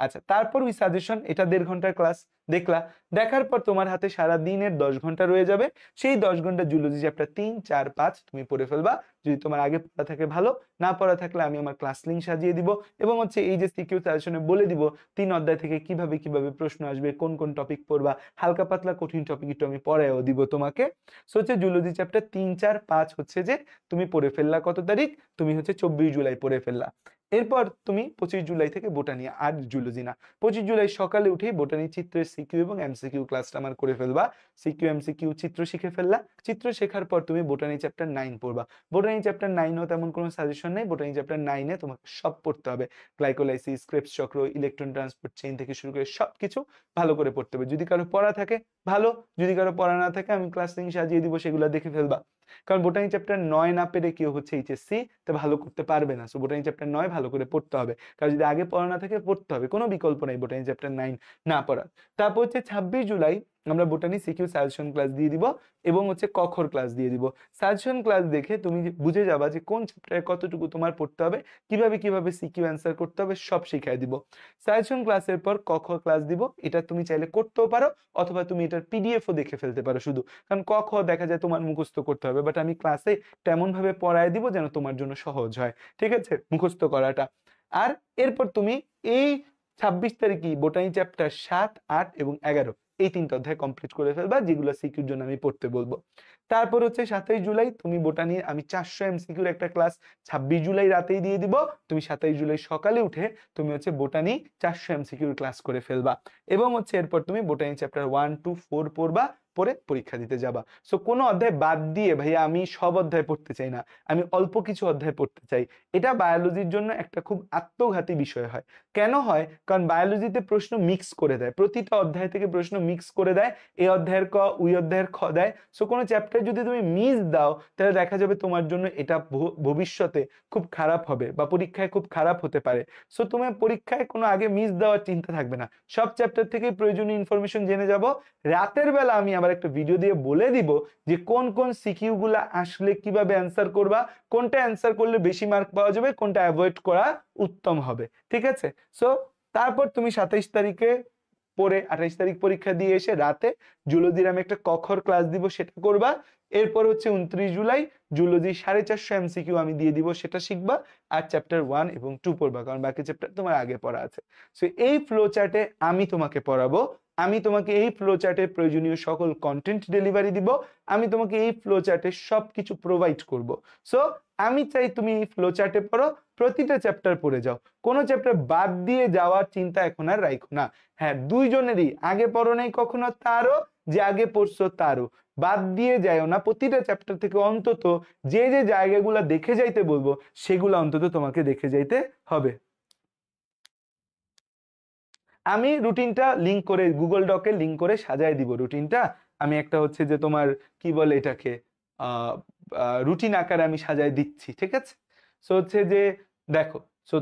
আচ্ছা, তারপর ওই সাজেশন এটা 1.5 ঘন্টার ক্লাস দেখলা, দেখার পর তোমার হাতে সারা দিনের 10 ঘন্টা রয়ে যাবে। সেই 10 ঘন্টা জুলজি চ্যাপ্টার 3 4 5 তুমি পড়ে ফেলবা। যদি তোমার আগে পড়া থাকে ভালো, না পড়া থাকলে আমি আমার ক্লাস লিঙ্ক সাজিয়ে দিব, এবং হচ্ছে এই যে সিকিউ সাজেশনে বলে দিব 3 অধ্যায় থেকে কিভাবে কিভাবে প্রশ্ন আসবে, কোন কোন টপিক পড়বা, হালকা পাতলা কঠিন টপিক একটু আমি পড়ায়ও দিব তোমাকে। সো হচ্ছে জুলজি চ্যাপ্টার 3 4 5 হচ্ছে যে তুমি পড়ে ফেললা কত তারিখ, তুমি হচ্ছে 24 জুলাই পড়ে ফেললা। এরপর তুমি 25 জুলাই থেকে বোটানি আর জুলজি না, 25 জুলাই সকালে উঠে বোটানি চিত্রের সিকিউ এবং এমসিকিউ ক্লাসটা আমার করে ফেলবা। সিকিউ এমসিকিউ চিত্র শিখে ফেললা, চিত্র শেখার পর তুমি বোটানি চ্যাপ্টার 9 পড়বা। বোটানি চ্যাপ্টার 9-ও তেমন কোনো সাজেশন নেই, বোটানি চ্যাপ্টার 9-এ তোমাকে সব পড়তে হবে, গ্লাইকোলাইসিস, ক্রেবস চক্র, ইলেকট্রন ট্রান্সপোর্ট চেইন থেকে শুরু করে সবকিছু ভালো করে পড়তে হবে। যদি কারো পড়া থাকে ভালো, যদি কারো পড়া না থাকে আমি ক্লাস লিঙ্ক সাজিয়ে দিব, সেগুলো দেখে ফেলবা। কারণ বোটানি চ্যাপ্টার 9 না পেরে কেউ হচ্ছে এইচএসসি তে ভালো করতে পারবে না। সো বোটানি চ্যাপ্টার 9 ভালো করে পড়তে হবে, কারণ যদি আগে পড়া না থাকে পড়তে হবে, কোনো বিকল্প নাই বোটানি চ্যাপ্টার 9 না পড়ার। তারপর হচ্ছে 26 জুলাই আমরা বোটানি সিকিউ সাজেশন ক্লাস দিয়ে দিব এবং হচ্ছে কখর ক্লাস দিয়ে দিব। সাজেশন ক্লাস দেখে তুমি বুঝে যাবা যে কোন চ্যাপ্টারে কতটুকু তোমার পড়তে হবে, কিভাবে কিভাবে সিকিউ অ্যান্সার করতে হবে সব শিখাই দিব। সাজেশন ক্লাসের পর কখর ক্লাস দিব, এটা তুমি চাইলে করতেও পারো অথবা তুমি এটার পিডিএফও দেখে ফেলতে পারো শুধু, কারণ ক খ দেখা যায় তোমার মুখস্থ করতে হবে, বাট আমি ক্লাসে তেমন ভাবে পড়ায় দিব যেন তোমার জন্য সহজ হয়, ঠিক আছে মুখস্থ করাটা। আর এরপর তুমি এই 26 তারিখে বোটানি চ্যাপ্টার 7, 8 এবং 11 এই 3টা অধ্যায় কমপ্লিট করে ফেলবা, যেগুলো সিকিউর জন্য আমি পড়তে বলবো। তারপর হচ্ছে 27 জুলাই তুমি বোটানি আমি 400 এমসিকিউর একটা ক্লাস 26 জুলাই রাতেই দিয়ে দিব। তুমি 27 জুলাই সকালে উঠে তুমি হচ্ছে বোটানি 400 এমসিকিউর ক্লাস করে ফেলবা, এবং হচ্ছে এরপর তুমি বোটানি চ্যাপ্টার 1, 2, 4 পড়বা, পরে পরীক্ষা দিতে যাবা। সো কোনো অধ্যায় বাদ দিয়ে ভাইয়া আমি সব অধ্যায় পড়তে চাই না, আমি অল্প কিছু অধ্যায় পড়তে চাই। এটা বায়োলজির জন্য একটা খুব আত্মঘাতী বিষয় হয়। কেন হয়? কারণ বায়োলজিতে প্রশ্ন মিক্স করে দেয়, প্রতিটা অধ্যায় থেকে প্রশ্ন মিক্স করে দেয়, এই অধ্যায়ের ক ওই অধ্যায়ের খ দেয়। সো কোনো চ্যাপ্টার যদি তুমি মিস দাও তাহলে দেখা যাবে তোমার জন্য এটা ভবিষ্যতে খুব খারাপ হবে বা পরীক্ষায় খুব খারাপ হতে পারে। সো তোমার পরীক্ষায় কোনো আগে মিস দেওয়ার চিন্তা থাকবে না, সব চ্যাপ্টার থেকে প্রয়োজনীয় ইনফরমেশন জেনে যাব। রাতের বেলা আমি আবার একটা ভিডিও দিয়ে বলে দিব যে কোন কোন সিকিউ গুলা আসলে কিভাবে অ্যান্সার করবা, কোনটা অ্যান্সার করলে বেশি মার্ক পাওয়া যাবে, কোনটা অ্যাভয়েড করা উত্তম হবে। ঠিক আছে? সো তারপর তুমি 27 তারিখে পরে 28 তারিখ পরীক্ষা দিয়ে এসে রাতে জুলজির আমি একটা কখর ক্লাস দিব, সেটা করবা। এরপর হচ্ছে 29 জুলাই জুলজি 450 এমসিকিউ আমি দিয়ে দিব, সেটা শিখবা। আর চ্যাপ্টার 1 এবং 2 পড়বা, কারণ বাকি চ্যাপ্টার তোমার আগে পড়া আছে। সো এই ফ্লো চার্টে আমি তোমাকে পড়াবো, আমি তোমাকে এই ফ্লো চার্টে প্রয়োজনীয় সকল কন্টেন্ট ডেলিভারি দিব, আমি তোমাকে এই ফ্লো চার্টে সবকিছু প্রোভাইড করব। সো আমি চাই তুমি এই ফ্লো চার্টে পড়ো, প্রতিটা চ্যাপ্টার পড়ে যাও, কোনো চ্যাপ্টার বাদ দিয়ে যাওয়ার চিন্তা এখন আর রাখো না। হ্যাঁ, দুইজনেরই আগে পড়ো নাই কখনো তারও, যে আগে পড়ছো তারও বাদ দিয়ে যাও না। প্রতিটা চ্যাপ্টার থেকে অন্তত যে যে জায়গাগুলো দেখে যাইতে বলবো সেগুলো অন্তত তোমাকে দেখে যাইতে হবে। আমি রুটিনটা লিংক করে গুগল ডকে লিংক করে সাজায় দিব রুটিনটা। আমি একটা হচ্ছে যে তোমার কি বলে এটাকে রুটিন আকারে আমি সাজায় দিচ্ছি, ঠিক আছে? সো হচ্ছে যে দেখো, সো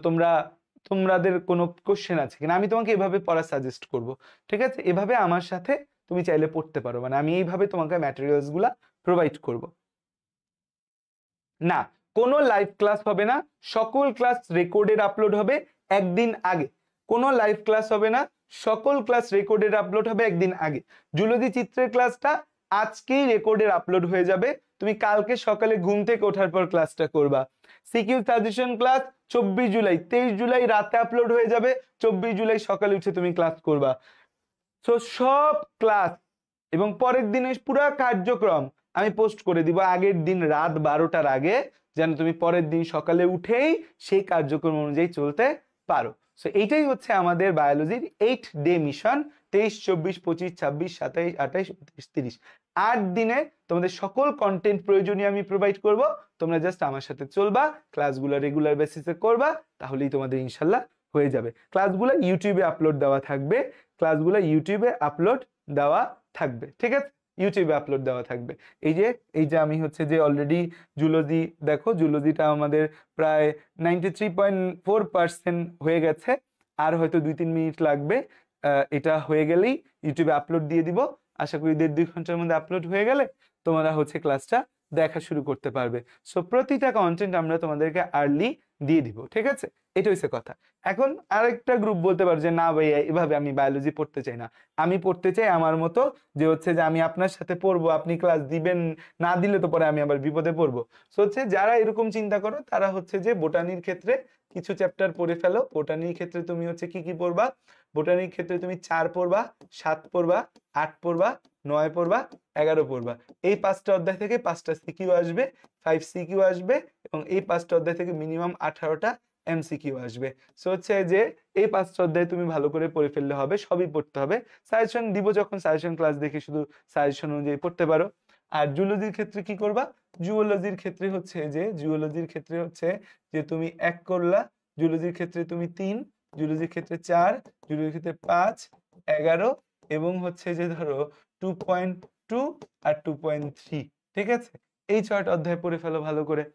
তোমাদের কোনো কোশ্চেন আছে কিনা, আমি তোমাকে এভাবে পড়া সাজেস্ট করব, ঠিক আছে? এভাবে আমার সাথে তুমি চাইলে পড়তে পারো, মানে আমি এইভাবে তোমাকে ম্যাটেরিয়ালস গুলা প্রোভাইড করব। না, কোনো লাইভ ক্লাস হবে না, সকল ক্লাস রেকর্ডেড আপলোড হবে একদিন আগে। কোনো লাইভ ক্লাস হবে না, সকল ক্লাস রেকর্ডেড আপলোড হবে একদিন আগে। জুলজি চিত্রের ক্লাসটা আজকেই রেকর্ডেড আপলোড হয়ে যাবে, তুমি কালকে সকালে ঘুম থেকে ওঠার পর ক্লাসটা করবা। CQ suggestion class 24 July, 23 July রাতে আপলোড হয়ে যাবে, 24 জুলাই সকালে উঠে তুমি ক্লাস করবা। সো সব ক্লাস এবং পরের দিনের পুরো কার্যক্রম আমি পোস্ট করে দিব আগের দিন রাত 12টার আগে, যেন তুমি পরের দিন সকালে উঠেই সেই কার্যক্রম অনুযায়ী চলতে পারো। সো এইটাই হচ্ছে আমাদের বায়োলজির 8 ডে মিশন, 23, 24, 25, 26, 27, 28, 29, 30 8 দিনে তোমাদের সকল কন্টেন্ট প্রয়োজনীয় আমি প্রোভাইড করব। তোমরা জাস্ট আমার সাথে চলবা, ক্লাসগুলো রেগুলার বেসিসে করবা, তাহলেই তোমাদের ইনশাল্লাহ হয়ে যাবে। ক্লাসগুলো ইউটিউবে আপলোড দেওয়া থাকবে, ক্লাসগুলো ইউটিউবে আপলোড দেওয়া থাকবে, ঠিক আছে? ইউটিউবে আপলোড দেওয়া থাকবে। এই যে আমি হচ্ছে যে অলরেডি জুলজি, দেখো জুলজিটা আমাদের প্রায় 93.4% হয়ে গেছে, আর হয়তো 2-3 মিনিট লাগবে। এটা হয়ে গেলেই ইউটিউবে আপলোড দিয়ে দিব, আশা করি 1.5-2 ঘন্টার মধ্যে আপলোড হয়ে গেলে তোমরা হচ্ছে ক্লাসটা দেখা শুরু করতে পারবে। সো প্রতিটা কন্টেন্ট আমরা তোমাদেরকে আর্লি দিয়ে দিব, ঠিক আছে? এটা হচ্ছে কথা। এখন আরেকটা গ্রুপ বলতে পারো যে না ভাইয়া এভাবে আমি বায়োলজি পড়তে চাই না, আমি পড়তে চাই আমার মতো, যে হচ্ছে যে আমি আপনার সাথে পড়বো, আপনি ক্লাস দিবেন, না দিলে তো পরে আমি আবার বিপদে পড়বো। সো হচ্ছে যারা এরকম চিন্তা করো তারা হচ্ছে যে বোটানির ক্ষেত্রে কিছু চ্যাপ্টার পড়ে ফেলো। বোটানির ক্ষেত্রে তুমি হচ্ছে কি পড়বা? বোটানির ক্ষেত্রে তুমি 4 পড়বা, 7 পড়বা, 8 পড়বা, 9 পড়বা, 11 পড়বা। এই 5টা অধ্যায় থেকে 5টা সিকিউ আসবে, 5 সিকিউ আসবে, এবং এই 5টা অধ্যায় থেকে মিনিমাম 18টা এমসিকিউ আসবে। সো হচ্ছে যে এই 5টা অধ্যায় তুমি ভালো করে পড়ে ফেললে হবে, সবই পড়তে হবে। সাজেশন দিব যখন, সাজেশন ক্লাস দেখে শুধু সাজেশন অনুযায়ী পড়তে পারো। আর জুলজির ক্ষেত্রে কি করবা? জুওলজির ক্ষেত্রে হচ্ছে যে তুমি 1 করলা, জুলজির ক্ষেত্রে তুমি 3, জুলজির ক্ষেত্রে 4, জুলজির ক্ষেত্রে 5, 11 এবং হচ্ছে যে ধরো 2.2 আর 2.3, ঠিক আছে? এই 6টা অধ্যায় পড়ে ফেলো ভালো করে।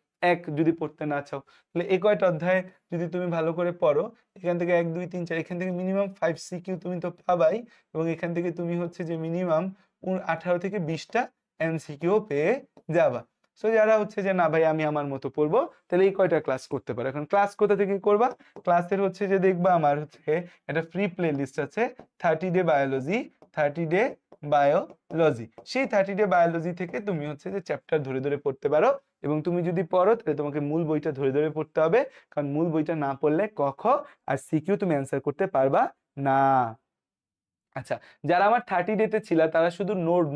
যদি পড়তে না চাও তাহলে এই কয়টা অধ্যায় যদি তুমি ভালো করে পড়ো, এখান থেকে 1, 2, 3, 4, এখান থেকে মিনিমাম 5 সিকিউ তুমি তো পাবাই, এবং এখান থেকে তুমি হচ্ছে যে মিনিমাম 18 থেকে 20টা এমসিকিউ পেয়ে যাবা। সো যারা হচ্ছে যে না ভাই আমি আমার মতো পড়বো, তাহলে এই কয়টা ক্লাস করতে পারো। এখন ক্লাস কোথা থেকে করবা? ক্লাসের হচ্ছে যে দেখবা আমার হচ্ছে একটা ফ্রি প্লে লিস্ট আছে 30 ডে বায়োলজি, 30 ডে বায়োলজি। সেই 30 ডে বায়োলজি থেকে তুমি হচ্ছে যে চ্যাপ্টার ধরে ধরে পড়তে পারো, এবং তুমি যদি পড়ো তাহলে তোমাকে মূল বইটা ধরে ধরে পড়তে হবে, কারণ মূল বইটা না পড়লে ক খ আর সিকিউ তুমি অ্যান্সার করতে পারবা না। আচ্ছা, যারা আমার 30 ডেতে ছিল তারা শুধু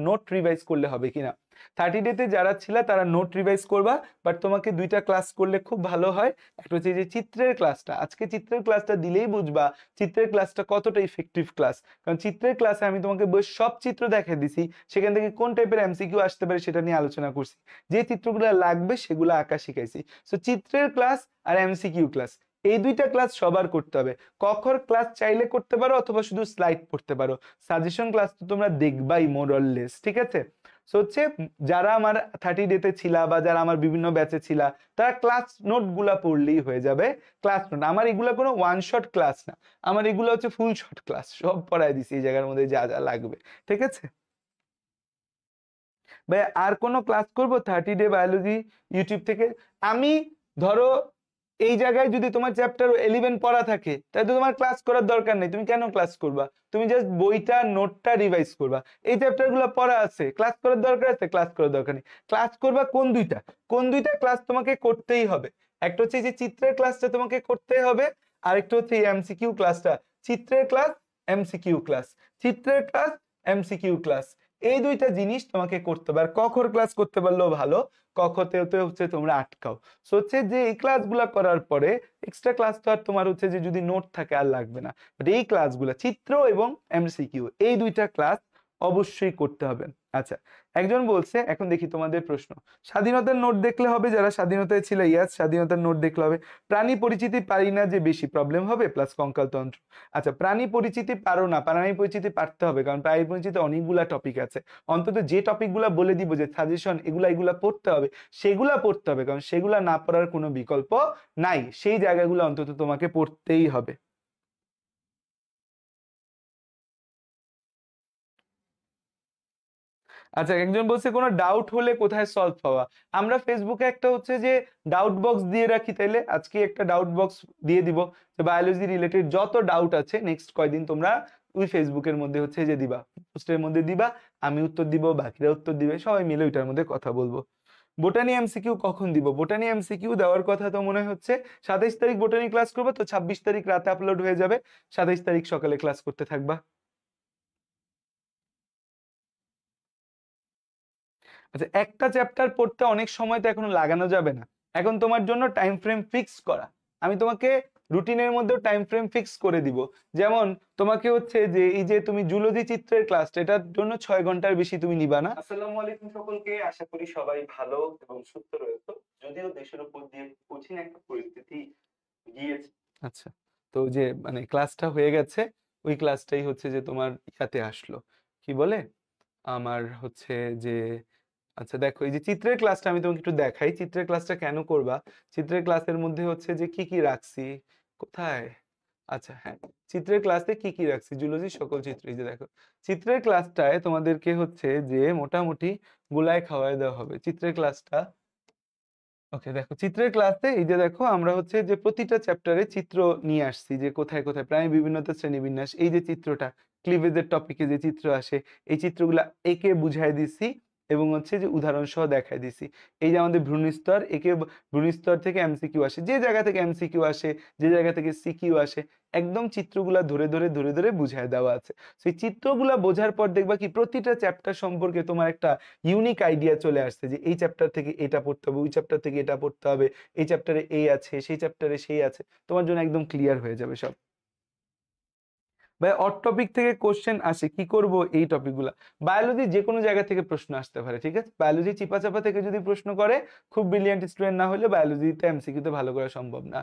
নোট রিভাইজ করলে হবে কিনা? 30 ডেতে যারা ছিল তারা নোট রিভাইজ করবা, বাট তোমাকে দুইটা ক্লাস করলে খুব ভালো হয়। একটা হচ্ছে যে চিত্রের ক্লাসটা, আজকে চিত্রের ক্লাসটা দিলেই বুঝবা চিত্রের ক্লাসটা কতটা ইফেক্টিভ ক্লাস। কারণ চিত্রের ক্লাসে আমি তোমাকে সব চিত্র দেখাই দিছি, সেখান থেকে কোন টাইপের এমসিকিউ আসতে পারে সেটা নিয়ে আলোচনা করছি, যে চিত্রগুলো লাগবে সেগুলো আঁকা শিখাইছি। সো চিত্রের ক্লাস আর এমসিকিউ ক্লাস এই দুইটা ক্লাস সবার করতে হবে। কখর ক্লাস চাইলে করতে পারো অথবা শুধু স্লাইড পড়তে পারো, সাজেশন ক্লাস তো তোমরা দেখবাই মোরলেস, ঠিক আছে? সো হচ্ছে যারা আমার 30 ডেতে ছিলা বা যারা আমার বিভিন্ন ব্যাচে ছিলা তারা ক্লাস নোট গুলা পড়লেই হয়ে যাবে। ক্লাস নোট আমার এগুলা কোনো ওয়ান শট ক্লাস না, আমার এগুলো হচ্ছে ফুল শট ক্লাস, সব পড়াই দিছি এই জায়গার মধ্যে যা যা লাগবে, ঠিক আছে ভাই? আর কোনো ক্লাস করবো 30 ডে বায়োলজি ইউটিউব থেকে? আমি ধরো এই জায়গায় যদি তোমার চ্যাপ্টার 11 পড়া থাকে তাহলে তো তোমার ক্লাস করার দরকার নেই, তুমি কেন ক্লাস করবা? তুমি জাস্ট বইটা নোটটা রিভাইজ করবা। এই চ্যাপ্টার গুলো পড়া আছে, ক্লাস করার দরকার আছে? ক্লাস করার দরকার নেই। ক্লাস করবা কোন দুইটা ক্লাস তোমাকে করতেই হবে। একটা হচ্ছে যে চিত্রের ক্লাসটা তোমাকে করতে হবে, আর একটা হচ্ছে এই এমসিকিউ ক্লাসটা। চিত্রের ক্লাস, এমসিকিউ ক্লাস, চিত্রের ক্লাস, এমসিকিউ ক্লাস, এই দুইটা জিনিস তোমাকে করতে হবে। আর কখর ক্লাস করতে পারলেও ভালো, কখতেও হচ্ছে তোমরা আটকাও। সো হচ্ছে যে এই ক্লাসগুলা করার পরে এক্সট্রা ক্লাস তো আর তোমার হচ্ছে যে যদি নোট থাকে আর লাগবে না, বাট এই ক্লাসগুলা চিত্র এবং এমসিকিউ এই দুইটা ক্লাস অবশ্যই করতে হবে। আচ্ছা, একজন বলছে, এখন দেখি তোমাদের প্রশ্ন, স্বাধীনতার নোট দেখলে হবে? যারা স্বাধীনতায় ছিল ইয়াস, স্বাধীনতার নোট দেখলে হবে। প্রাণী পরিচিতি পারি না যে বেশি প্রবলেম হবে, প্লাস কঙ্কালতন্ত্র। আচ্ছা, প্রাণী পরিচিতি পারো না, প্রাণী পরিচিতি পারতে হবে, কারণ প্রাণী পরিচিতি অনেকগুলা টপিক আছে। অন্তত যে টপিকগুলা বলে দিব যে সাজেশন এগুলা পড়তে হবে, সেগুলা পড়তে হবে, কারণ সেগুলা না পড়ার কোনো বিকল্প নাই, সেই জায়গাগুলো অন্তত তোমাকে পড়তেই হবে। আচ্ছা, একজন বলছে কোনো ডাউট হলে কোথায় সলভ পাওয়া? আমরা ফেসবুকে একটা হচ্ছে যে ডাউট বক্স দিয়ে রাখি, তাইলে আজকে একটা ডাউট বক্স দিয়ে দিব, যে বায়োলজি রিলেটেড যত ডাউট আছে নেক্সট কয়দিন তোমরা ওই ফেসবুকের মধ্যে হচ্ছে যে দিবা, পোস্টের মধ্যে দিবা, আমি উত্তর দিব, বাকিরা উত্তর দিবে, সবাই মিলে ওইটার মধ্যে কথা বলবো। বোটানি এমসিকিউ কখন দিব? বোটানি এমসিকিউ দেওয়ার কথা তো মনে হচ্ছে 27 তারিখ বোটানি ক্লাস করবো, তো 26 তারিখ রাতে আপলোড হয়ে যাবে, 27 তারিখ সকালে ক্লাস করতে থাকবা। আচ্ছা, একটা চ্যাপ্টার পড়তে অনেক সময় তো এখন লাগানো যাবে না, এখন তোমার জন্য টাইম ফ্রেম ফিক্স করা, আমি তোমাকে রুটিনের মধ্যে টাইম ফ্রেম ফিক্স করে দিব। যেমন তোমাকে হচ্ছে যে এই যে তুমি জুলজি চিত্রের ক্লাসটা, এটার জন্য 6 ঘন্টার বেশি তুমি নিবা না। আসসালামু আলাইকুম সকলকে, আশা করি সবাই ভালো এবং সুস্থ রয়েছে, যদিও দেশের উপর দিয়ে কঠিন একটা পরিস্থিতি গিয়েছে। আচ্ছা, তো যে মানে ক্লাসটা হয়ে গেছে, ওই ক্লাসটাই হচ্ছে যে তোমার ইয়াতে আসলো, কি বলে আমার হচ্ছে যে, আচ্ছা দেখো এই যে চিত্রের ক্লাসটা আমি তোমাকে একটু দেখাই, চিত্রের ক্লাসটা কেন করবা। চিত্রের ক্লাসের মধ্যে হচ্ছে যে কি কি রাখছি, কোথায়, আচ্ছা হ্যাঁ, চিত্রের ক্লাসে কি কি রাখছি, জুলজি সকল চিত্র, এই যে দেখো চিত্রের ক্লাসটায় তোমাদেরকে হচ্ছে যে মোটামুটি গুলায় খাওয়াই দেওয়া হবে চিত্রের ক্লাসটা। ওকে, দেখো চিত্রের ক্লাসে এই যে দেখো আমরা হচ্ছে যে প্রতিটা চ্যাপ্টারে চিত্র নিয়ে আসছি, যে কোথায় কোথায় প্রাণী বিভিন্নতা শ্রেণীবিন্যাস, এই যে চিত্রটা ক্লিভেজের টপিকে যে চিত্র আসে, এই চিত্রগুলা একে বুঝাই দিছি এবং হচ্ছে যে উদাহরণ সহ দেখাই দিছি। এই যে আমাদের ভ্রূণস্তর, একে ভ্রূণস্তর থেকে এমসিকিউ আসে, যে জায়গা থেকে এমসিকিউ আসে, যে জায়গা থেকে সিকিউ আসে, একদম চিত্রগুলা ধরে ধরে ধরে ধরে বুঝাই দেওয়া আছে। সেই চিত্রগুলা বোঝার পর দেখবা কি প্রতিটা চ্যাপ্টার সম্পর্কে তোমার একটা ইউনিক আইডিয়া চলে আসছে, যে এই চ্যাপ্টার থেকে এটা পড়তে হবে, ওই চ্যাপ্টার থেকে এটা পড়তে হবে, এই চ্যাপ্টারে এই আছে, সেই চ্যাপ্টারে সেই আছে, তোমার জন্য একদম ক্লিয়ার হয়ে যাবে সব। ভাই অড টপিক থেকে কোশ্চেন আসে, কি করব এই টপিকগুলা? বায়োলজি যে কোনো জায়গা থেকে প্রশ্ন আসতে পারে, ঠিক আছে? বায়োলজি চিপাচাপা থেকে যদি প্রশ্ন করে, খুব ব্রিলিয়ান্ট স্টুডেন্ট না হলে বায়োলজিতে এমসিকিউতে ভালো করা সম্ভব না,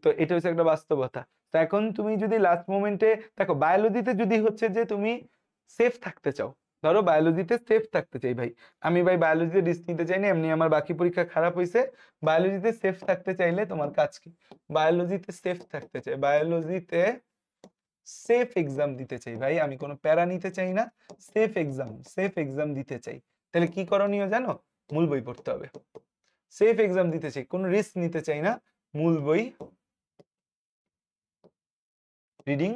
তো এটা হচ্ছে একটা বাস্তবতা। তো এখন তুমি যদি লাস্ট মোমেন্টে দেখো, বায়োলজিতে যদি হচ্ছে যে তুমি সেফ থাকতে চাও, ধরো বায়োলজিতে সেফ থাকতে চাই ভাই, আমি ভাই বায়োলজিতে রিস্ক নিতে চাই না, এমনি আমার বাকি পরীক্ষা খারাপ হয়েছে, বায়োলজিতে সেফ থাকতে চাইলে তোমার কাজ কি? বায়োলজিতে সেফ থাকতে চাই, বায়োলজিতে সেফ এক্সাম দিতে চাই ভাই, আমি কোনো প্যারা নিতে চাই না, সেফ এক্সাম দিতে চাই, তাহলে কি করণীয় জানো? মূল বই পড়তে হবে। সেফ এক্সাম দিতে চাই, কোনো রিস্ক নিতে চাই না, মূল বই রিডিং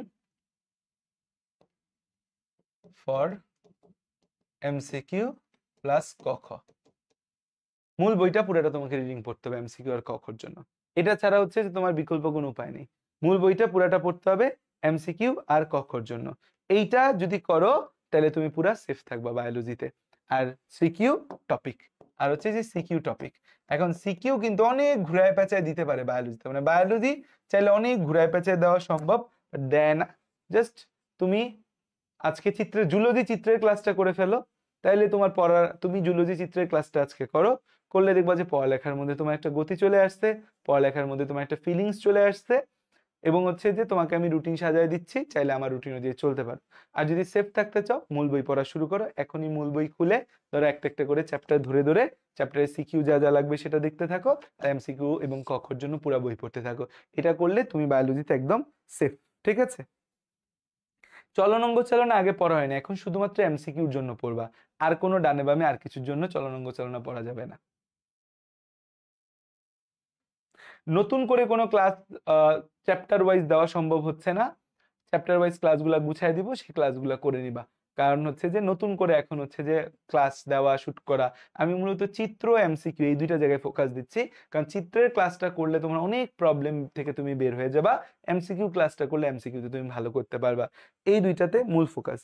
ফর এমসিকিউ প্লাস ক খ, মূল বইটা পুরোটা তোমাকে রিডিং পড়তে হবে এমসিকিউ আর ক খর জন্য। এটা ছাড়া হচ্ছে যে তোমার বিকল্প কোনো উপায় নেই, মূল বইটা পুরাটা পড়তে হবে এমসিকিউ আর ক খর জন্য। এইটা যদি করো তাহলে তুমি পুরা সেফ থাকবা বায়োলজিতে। আর সিকিউ টপিক, আর হচ্ছে যে সিকিউ টপিক, এখন সিকিউ কিন্তু অনেক ঘুরায় পেঁচায় দিতে পারে বায়োলজিতে, মানে বায়োলজি চাইলে অনেক ঘুরায় পেঁচায় দেওয়া সম্ভব, দেয় না। জাস্ট তুমি আজকে জুলজি চিত্রের ক্লাসটা করে ফেলো, তাইলে তোমার পড়ার, তুমি জুলজি চিত্রের ক্লাসটা আজকে করো, করলে দেখবা যে পড়ালেখার মধ্যে তোমার একটা গতি চলে আসছে, পড়ালেখার মধ্যে তোমার একটা ফিলিংস চলে আসছে, এবং হচ্ছে যে তোমাকে আমি রুটিন সাজায় দিচ্ছি, চাইলে আমার রুটিন অনুযায়ী চলতে পারো। আর যদি সেফ থাকতে চাও মূল বই পড়া শুরু করো, এখনই মূল বই খুলে ধরো একটা একটা করে চ্যাপ্টার ধরে ধরে চ্যাপ্টারের সিকিউ যা যা লাগবে সেটা দেখতে থাকো, আর এমসিকিউ এবং ক খর জন্য পুরো বই পড়তে থাকো। এটা করলে তুমি বায়োলজিতে একদম সেফ। ঠিক আছে, চলনাঙ্গ চালনা আগে পড়া হয় না, এখন শুধুমাত্র এমসিকিউর জন্য পড়বা, আর কোনো ডানে বামে আর কিছুর জন্য চলনাঙ্গ চালনা পড়া যাবে না। নতুন করে কোনো ক্লাস চ্যাপ্টার ওয়াইজ দেওয়া সম্ভব হচ্ছে না, চ্যাপ্টার ওয়াইজ ক্লাসগুলো গুছাই দিব, সেই ক্লাসগুলো করে নিবা। কারণ হচ্ছে যে নতুন করে এখন হচ্ছে যে ক্লাস দেওয়া শুট করা, আমি মূলত চিত্র এমসিকিউ এই দুইটা জায়গায় ফোকাস দিচ্ছি, কারণ চিত্রের ক্লাসটা করলে তোমার অনেক প্রবলেম থেকে তুমি বের হয়ে যাবা, এমসিকিউ ক্লাসটা করলে এমসিকিউতে তুমি ভালো করতে পারবা, এই দুইটাতে মূল ফোকাস।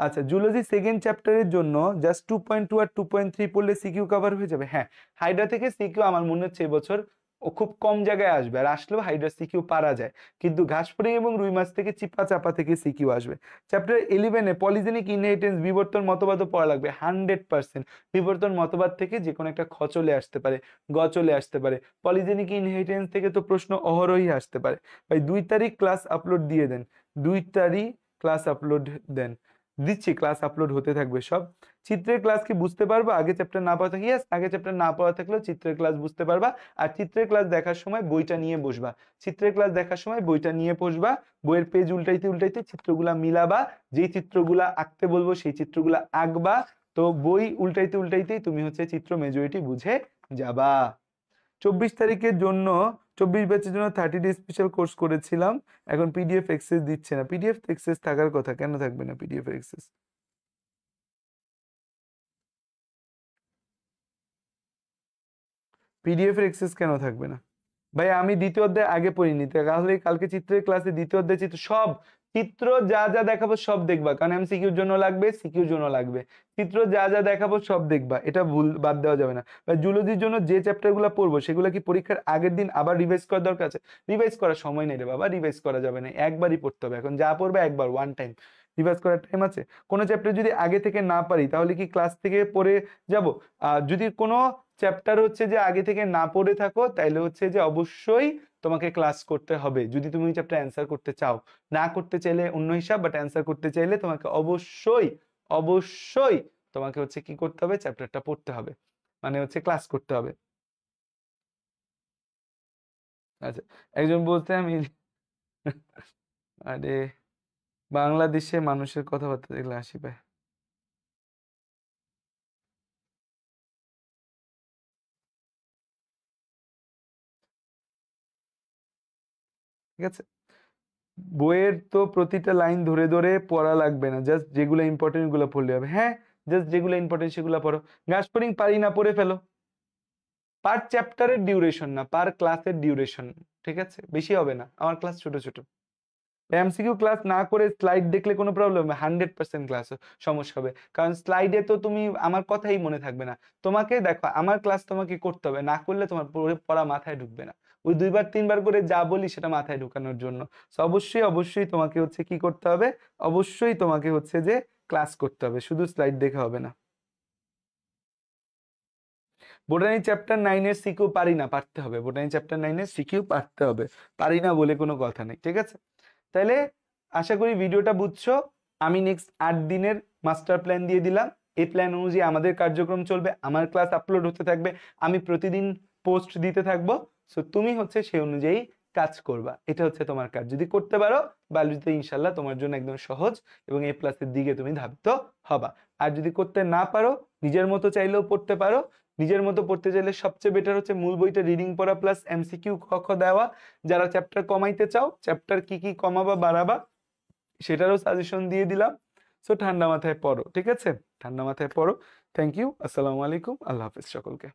আচ্ছা, জুলজি সেকেন্ড চ্যাপ্টারের জন্য জাস্ট 2.2 আর 2.3 পড়লে সিকিউ কভার হয়ে যাবে। হ্যাঁ, হাইড্রা থেকে সিকিউ আমার মনে হচ্ছে এবছর ও খুব কম জায়গায় আসবে, আর আসলেও হাইড্রা সিকিউ পারা যায়, কিন্তু ঘাসফড়িং এবং রুই মাছ থেকে চিপা চাপা থেকে সিকিউ আসবে। চ্যাপ্টার 11-এ পলিজেনিক ইনহেরিটেন্স বিবর্তন মতবাদও পড়া লাগবে 100%। বিবর্তন মতবাদ থেকে যে কোনো একটা খ চলে আসতে পারে, গ চলে আসতে পারে, পলিজেনিক ইনহেরিটেন্স থেকে তো প্রশ্ন অহরহই আসতে পারে। ভাই 2 তারিখ ক্লাস আপলোড দিয়ে দেন, 2 তারিখ ক্লাস আপলোড দেন, দিচ্ছি, ক্লাস আপলোড হতে থাকবে সব। চিত্রের ক্লাস কি বুঝতে পারবা আগে চ্যাপ্টার না পড়া থাকলে? আগে চ্যাপ্টার না পড়া থাকলেও চিত্রের ক্লাস বুঝতে পারবা, আর চিত্রের ক্লাস দেখার সময় বইটা নিয়ে বসবা, চিত্রের ক্লাস দেখার সময় বইটা নিয়ে বসবা, বইয়ের পেজ উল্টাইতে উল্টাইতে চিত্রগুলা মিলাবা, যেই চিত্রগুলা আঁকতে বলবো সেই চিত্রগুলা আঁকবা, তো বই উল্টাইতে উল্টাইতেই তুমি হচ্ছে চিত্র মেজরিটি বুঝে যাবা। 24 তারিখের জন্য 24 ব্যাচের জন্য 30 ডে স্পেশাল কোর্স করেছিলাম, এখন পিডিএফ অ্যাক্সেস দিচ্ছে না। পিডিএফ অ্যাক্সেস থাকার কথা, কেন থাকবে না পিডিএফ অ্যাক্সেস? পিডিএফ এর অ্যাক্সেস কেন থাকবে না? ভাই আমি দ্বিতীয় অধ্যায় আগে পড়িনি, তাহলে কালকে চিত্রের ক্লাসে দ্বিতীয় অধ্যায় চিত্র সব চিত্র যা যা দেখাবো সব দেখবা, কারণ এমসিকিউর জন্য লাগবে, সিকিউর জন্য লাগবে, চিত্র যা যা দেখাবো সব দেখবা, এটা ভুল বাদ দেওয়া যাবে না। জুলজির জন্য যে চ্যাপ্টার গুলো পড়বো সেগুলো কি পরীক্ষার আগের দিন আবার রিভাইজ করার দরকার আছে? রিভাইজ করার সময় নেই রে বাবা, রিভাইজ করা যাবে না, একবারই পড়তে হবে, এখন যা পড়বে একবার ওয়ান টাইম, রিভাইজ করার টাইম আছে? কোনো চ্যাপ্টার যদি আগে থেকে না পারি তাহলে কি ক্লাস থেকে পড়ে যাব? যদি কোনো চ্যাপ্টার হচ্ছে যে আগে থেকে না পড়ে থাকো তাহলে হচ্ছে যে অবশ্যই তোমাকে ক্লাস করতে হবে, যদি তুমি চ্যাপ্টার অ্যান্সার করতে চাও। না করতে চাইলে অন্য হিসাব, বাট অ্যান্সার করতে চাইলে তোমাকে অবশ্যই অবশ্যই তোমাকে হচ্ছে কি করতে হবে, চ্যাপ্টারটা পড়তে হবে, মানে হচ্ছে ক্লাস করতে হবে। আচ্ছা, একজন বলতে আমি আরে বাংলাদেশে মানুষের কথাবার্তা দেখলে হাসি পায়। ঠিক আছে, বইয়ের তো প্রতিটা লাইন ধরে ধরে পড়া লাগবে না, জাস্ট যেগুলো ইম্পর্টেন্ট গুলো পড়লে হবে। হ্যাঁ, জাস্ট যেগুলো ইম্পর্টেন্ট সেগুলো পড়ো। ঘাসফড়িং পারি না পড়ে ফেলো, পার চ্যাপ্টারের ডিউরেশন না, পার ক্লাসের ডিউরেশন, ঠিক আছে? বেশি হবে না, আমার ক্লাস ছোট ছোট। এমসিকিউ ক্লাস না করে স্লাইড দেখলে কোনো প্রবলেম হবে? 100% ক্লাস সমস্যা হবে, কারণ স্লাইডে তো তুমি আমার কথাই মনে থাকবে না। তোমাকে দেখো, আমার ক্লাস তোমাকে করতে হবে, না করলে তোমার পড়া মাথায় ঢুকবে না। ওই 2বার 3বার করে যা বলি সেটা মাথায় ঢুকানোর জন্য। অবশ্যই অবশ্যই তোমাকে হচ্ছে কি করতে হবে, অবশ্যই তোমাকে হচ্ছে যে ক্লাস করতে হবে, শুধু স্লাইড দেখে হবে না। বোটানি চ্যাপ্টার 9-এর সিকিউ পারি না, পারতে হবে, বোটানি চ্যাপ্টার 9-এর সিকিউ পারতে হবে, পারি না বলে কোনো কথা নেই। ঠিক আছে, তাহলে আশা করি ভিডিওটা বুঝছো। আমি নেক্সট 8 দিনের মাস্টার প্ল্যান দিয়ে দিলাম, এই প্ল্যান অনুযায়ী আমাদের কার্যক্রম চলবে, আমার ক্লাস আপলোড হতে থাকবে, আমি প্রতিদিন পোস্ট দিতে থাকবো, সো তুমি হচ্ছে সেই অনুযায়ী কাজ করবা, এটা হচ্ছে তোমার কাজ। যদি করতে পারো বায়োলজিতে ইনশাল্লাহ তোমার জন্য একদম সহজ এবং A+-এর দিকে তুমি ধাবিত হবা। আর যদি করতে না পারো, নিজের মতো চাইলেও পড়তে পারো, নিজের মতো পড়তে চাইলে সবচেয়ে বেটার হচ্ছে মূল বইটা রিডিং পড়া প্লাস এমসিকিউ ক খ দেওয়া। যারা চ্যাপ্টার কমাইতে চাও, চ্যাপ্টার কি কি কমাবা বাড়াবা সেটারও সাজেশন দিয়ে দিলাম। সো ঠান্ডা মাথায় পড়ো, ঠিক আছে? ঠান্ডা মাথায় পড়ো। থ্যাংক ইউ, আসসালামু আলাইকুম, আল্লাহ হাফিজ সকলকে।